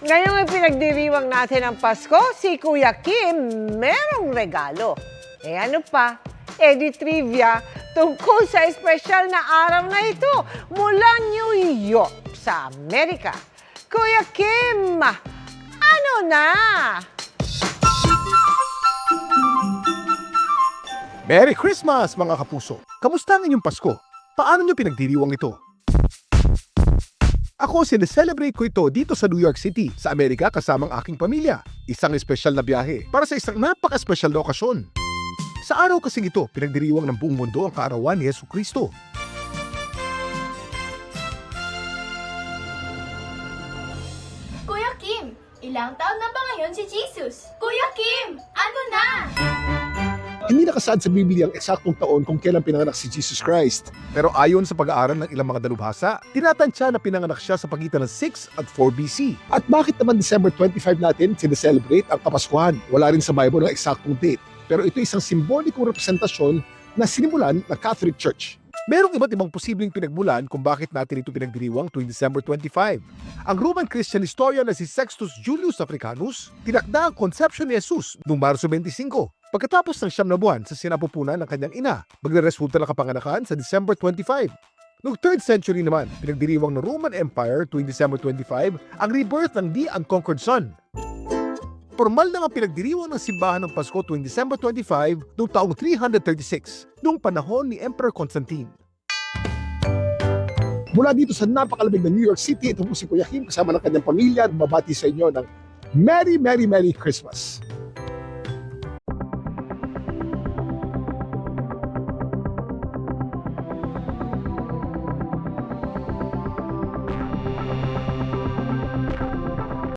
Ngayong pinagdiriwang natin ang Pasko, si Kuya Kim merong regalo. Ano pa? Di trivia tungkol sa espesyal na araw na ito mula New York sa Amerika. Kuya Kim, ano na? Merry Christmas mga kapuso! Kamusta ang inyong Pasko? Paano nyo pinagdiriwang ito? Ako sineselebrate ko ito dito sa New York City, sa Amerika kasama ang aking pamilya. Isang espesyal na biyahe para sa isang napaka-espesyal na okasyon. Sa araw kasing ito, pinagdiriwang ng buong mundo ang kaarawan ni Jesucristo. Kuya Kim, ilang taon na ba ngayon si Jesus? Kuya Kim, ano na? Hindi nakasaad sa Biblia ang eksaktong taon kung kailan pinanganak si Jesus Christ. Pero ayon sa pag-aaral ng ilang mga dalubhasa, tinatantya na pinanganak siya sa pagitan ng 6 at 4 BC. At bakit naman December 25 natin sineselebrate ang Kapaskuhan? Wala rin sa Bible ang eksaktong date. Pero ito isang simbolikong representasyon na sinimulan ng Catholic Church. Merong iba't ibang posibleng pinagmulan kung bakit natin ito pinagdiriwang tuwing December 25. Ang Roman Christian historian na si Sextus Julius Africanus, tinakda ang conception ni Jesus noong Marso 25. Pagkatapos ng 9 na buwan sa sinapupunan ng kanyang ina, magreresulta ng kapanganakan sa December 25. Noong 3rd century naman, pinagdiriwang ng Roman Empire tuwing December 25 ang rebirth ng The Unconquered Son. Formal na nga pinagdiriwang ng simbahan ng Pasko tuwing December 25 noong taong 336, noong panahon ni Emperor Constantine. Mula dito sa napakalamig na New York City, ito po si Kuya Kim kasama ng kanyang pamilya at babati sa inyo ng Merry Merry Merry Christmas!